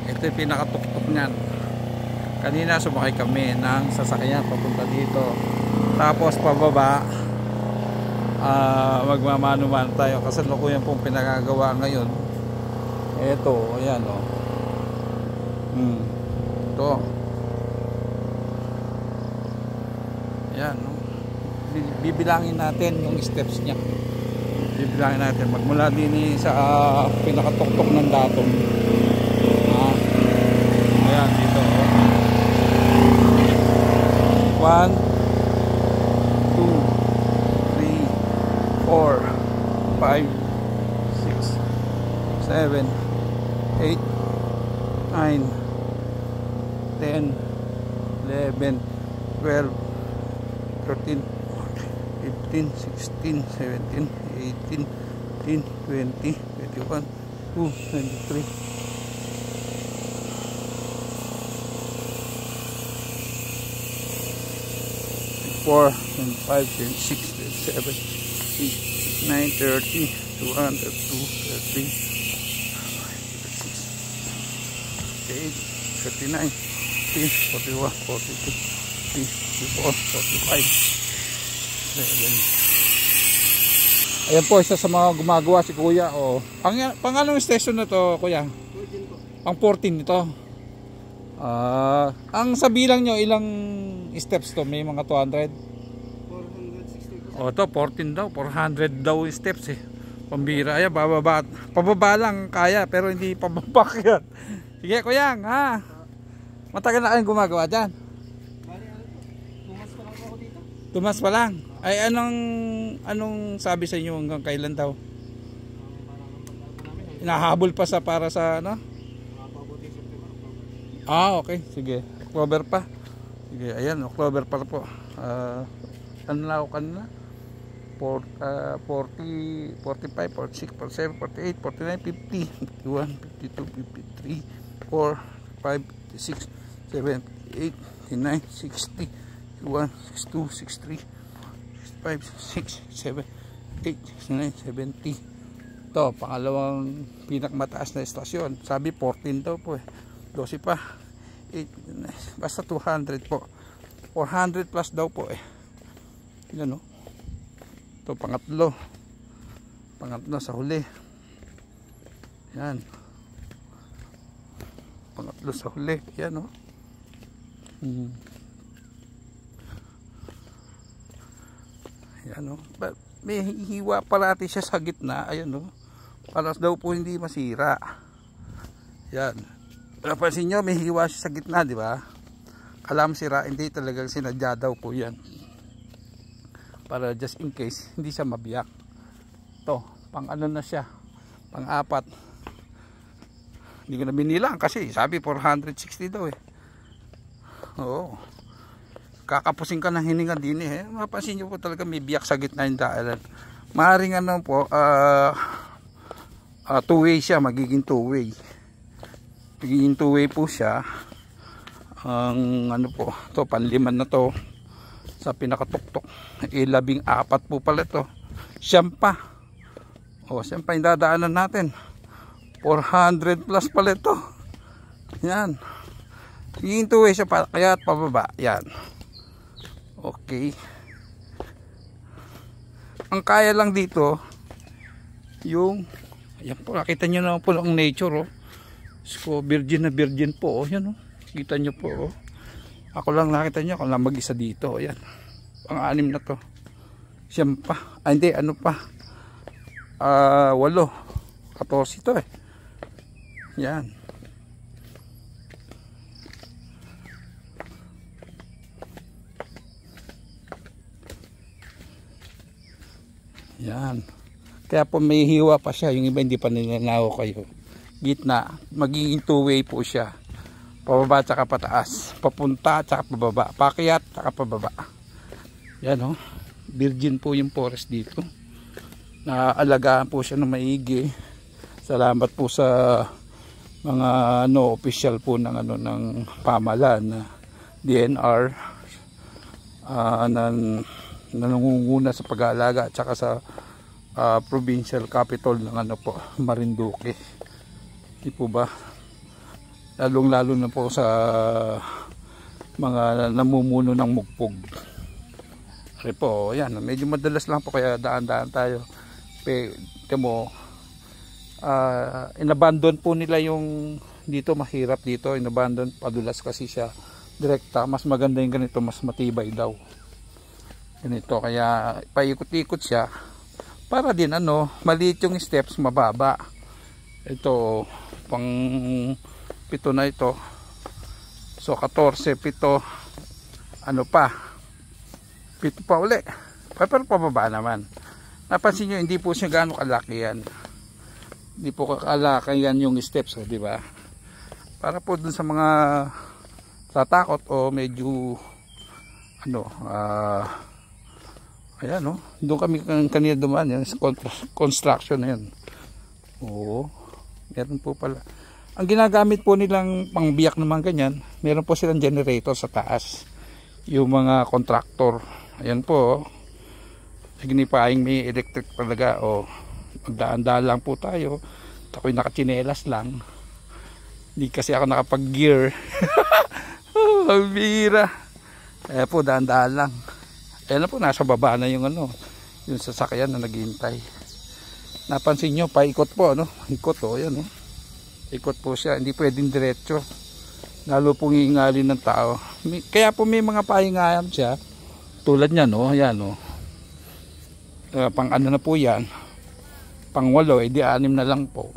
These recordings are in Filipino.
Ito yung pinakatuktok niyan. Kanina sumakay kami ng sasakyan papunta dito. Tapos pababa, magmamano-mano tayo. Kasalukuyan pong pinagagawa ngayon. Ito, ayan o. Ito. Ayan o. Bibilangin natin yung steps niya. Bibilangin natin magmula din sa pinakatuktok ng datum. Ayan dito 1 2 3 4 5 6 7 8 9 10 11 12 13 15 16 17 18 19 20 21 22 23 4 5 6 7 8 9 30 200 2 3 8 39 41 42 44 45 7. Ayan po, isa sa mga gumagawa si Kuya. Pang anong station na to, Kuya? 14 po. Pang 14 ito. Ang sa bilang nyo, ilang steps to? May mga 200? 460 po. Ito 14 daw, 400 daw steps eh. Pambira. Ayan, bababa. Pababa lang kaya, pero hindi pababa yan. Sige Kuya, ha? Matagal na kayong gumagawa dyan? Tumas pa lang ako dito. Tumas pa lang? Ay anong sabi sa inyo hanggang kailan daw? Hinahabol pa para sa ano? Okay, sige. October pa. Sige, ayan, October pa po. Ano na ako kanina? 40, 45, 46, 47, 48, 49, 50, 51, 52, 53, 4, 5, 6, 7, 8, 9, 60, 61, 62, 63, 5, 6, 7, 8, 9, 70. Ito, pangalawang pinakamataas na estasyon. Sabi 14 daw po eh. 12 pa. 8, 9, basta 200 po. 400 plus daw po eh. Yan o. Ito, pangatlo. Pangatlo sa huli. Yan. Pangatlo sa huli. Yan o. Ayan o. May hiwa parati siya sa gitna. Ayan o. Para daw po hindi masira. Yan. Napansin nyo, may hiwa siya sa gitna, di ba? Kala masira, hindi talagang sinadya daw po yan. Para just in case, hindi siya mabiyak. Ito, pang ano na siya. Pang 4. Hindi ko na binilang kasi sabi 460 daw eh. Oo. Kakapusin ka ng hininga din eh. Mapansin nyo po talaga may biyak sa gitna yung daanan. Maaaring ano po, two-way siya, magiging two-way. Magiging two-way po siya. Ang ano po, to panliman na to sa pinakatuktok. 14 po pala to. Siyam pa. Siyam pa yung dadaanan natin. 400 plus pala ito. Yan. Magiging two-way siya, kaya pababa. Yan. Okay. Ang kaya lang dito yung ayan po, nakita nyo naman po ang nature so virgin na virgin po yan kita nyo po ako lang nakita nyo, ako lang mag-isa dito. Ayan, pang-anim na to. Siyam pa, hindi ano pa 8, 14 to eh. Yan. Yan. Kaya po may hiwa pa siya. Yung iba hindi pa nilalako kayo. Gitna. Magiging two-way po siya. Pababa at saka pataas. Papunta at saka pababa. Pakyat at saka pababa. Yan o. Virgin po yung forest dito. Naalagaan po siya ng maigi. Salamat po sa mga official po ng ng pamahalaan, DNR, nangunguna sa pag-aalaga at saka sa provincial capital ng po, Marinduque. Di po ba? Lalong lalo na po sa mga namumuno ng mugpog. Kasi po, yan, medyo madalas lang po kaya daan-daan tayo. Pero mo, inabandon po nila yung dito, mahirap dito, inabandon, padulas kasi siya direkta. Mas maganda yung ganito, mas matibay daw. Ganito, kaya paikot-ikot siya para din ano, maliit yung steps, mababa. Ito, pang 7 na ito. So 14, 7, ano pa, 7 pa uli, pero pababa naman. Napansin nyo, hindi po siya gaano kalaki yan. Hindi po kalaki yan yung steps, di ba? Para po dun sa mga tatakot o medyo ano, ayan, no? Doon kami kanina dumaan, yan, construction na yan. Oo, meron po pala. Ang ginagamit po nilang pangbiyak naman ganyan, meron po silang generator sa taas. Yung mga contractor, ayan po, signifying may electric talaga. O, magdaan-daan lang po tayo. Ako'y nakachinelas lang. Hindi kasi ako nakapag-gear. Ang bira. Ayan po, daan-daan lang. Ayan na po, nasa baba na yung ano, yung sasakyan na naghihintay. Napansin nyo, paikot po, ano? Ikot, o, ayan, o. Ikot po siya, hindi pwedeng diretso. Lalo pong iingalin ng tao. Kaya po may mga pahingayan siya. Tulad niya, no? Ayan, no? Pang ano na po yan. Pang 8, edi 6 na lang po.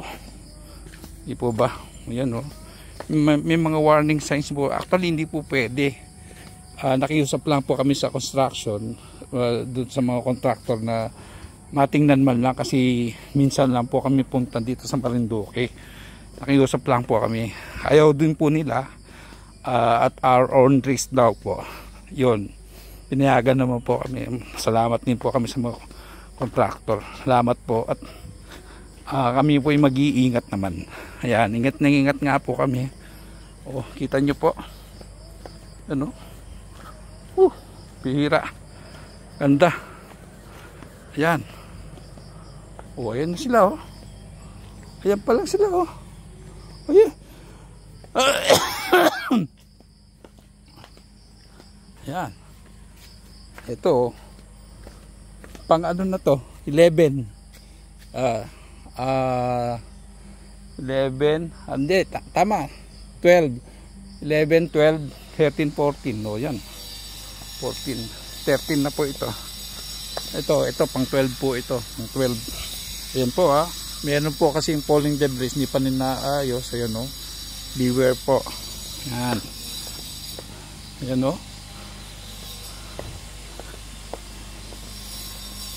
Hindi po ba? Ayan, no? May mga warning signs po. Actually, hindi po pwede. Nakiusap lang po kami sa construction. Doon sa mga contractor na matingnan man lang. Kasi minsan lang po kami punta dito sa Marinduque. Nakiusap lang po kami. Ayaw din po nila at our own risk daw po. Yun. Pinayagan naman po kami. Salamat din po kami sa mga contractor. Salamat po. At kami po ay mag-iingat naman. Ayan. Ingat na ingat nga po kami. O, kita nyo po. Ano? Bihira. Ganda. Ayan. O, ayan na sila, oh. Ayan pa lang sila, oh. Ayan. Ayan. Ito, pang ano na to, 11. 11, hindi, tama, 12. 11, 12, 13, 14. No, yan. 14, 13 na po ito. Ito pang 12 po ito. Pang 12. Ayan po, ha. Meron po kasi yung falling debris, hindi pa rin naayos. Ayan, no. Beware po. Yan. Ayan, no.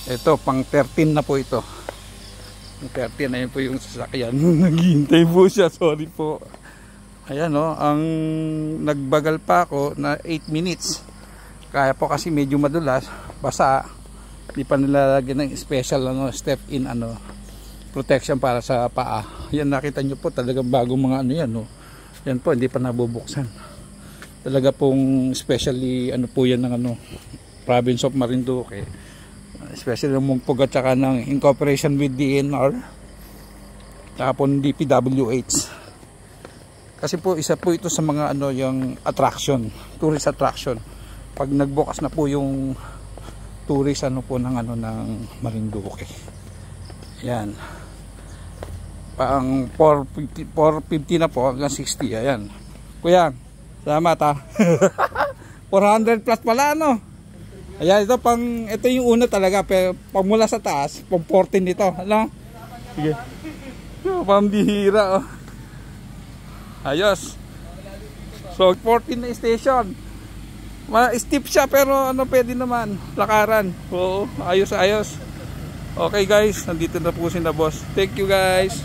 Ito, pang 13 na po ito. Pang 13 na yun po yung sasakyan. Naghihintay po siya. Sorry po. Ayan, no. Ang nagbagal pa ako na 8 minutes. Kaya po kasi medyo madulas. Basa. Hindi pa nilalagyan ng special ano, step in ano, protection para sa paa. Yan, nakita nyo po talagang bagong mga ano yan, no? Yan po, hindi pa nabubuksan. Talaga pong especially ano po yan ng ano, province of Marinduque, especially ng Mungpog at saka ng in cooperation with DNR saka po ng DPWH. Kasi po isa po ito sa mga ano, yung attraction, tourist attraction. Pag nagbukas na po yung tourist ano po ng ano ng Marinduque. Yan. Pang 450 na po hanggang 60. Ayan. Kuya, salamat, ha. 400 plus pala, no? Ayan, ito yung una talaga, pero pag mula sa taas, pang 14 dito. Ano? Sige. Pambihira, oh. Ayos. So 14 na station. Steep siya pero ano, pwede naman lakaran. Oo, ayos. Okay guys, nandito na po si na boss. Thank you guys.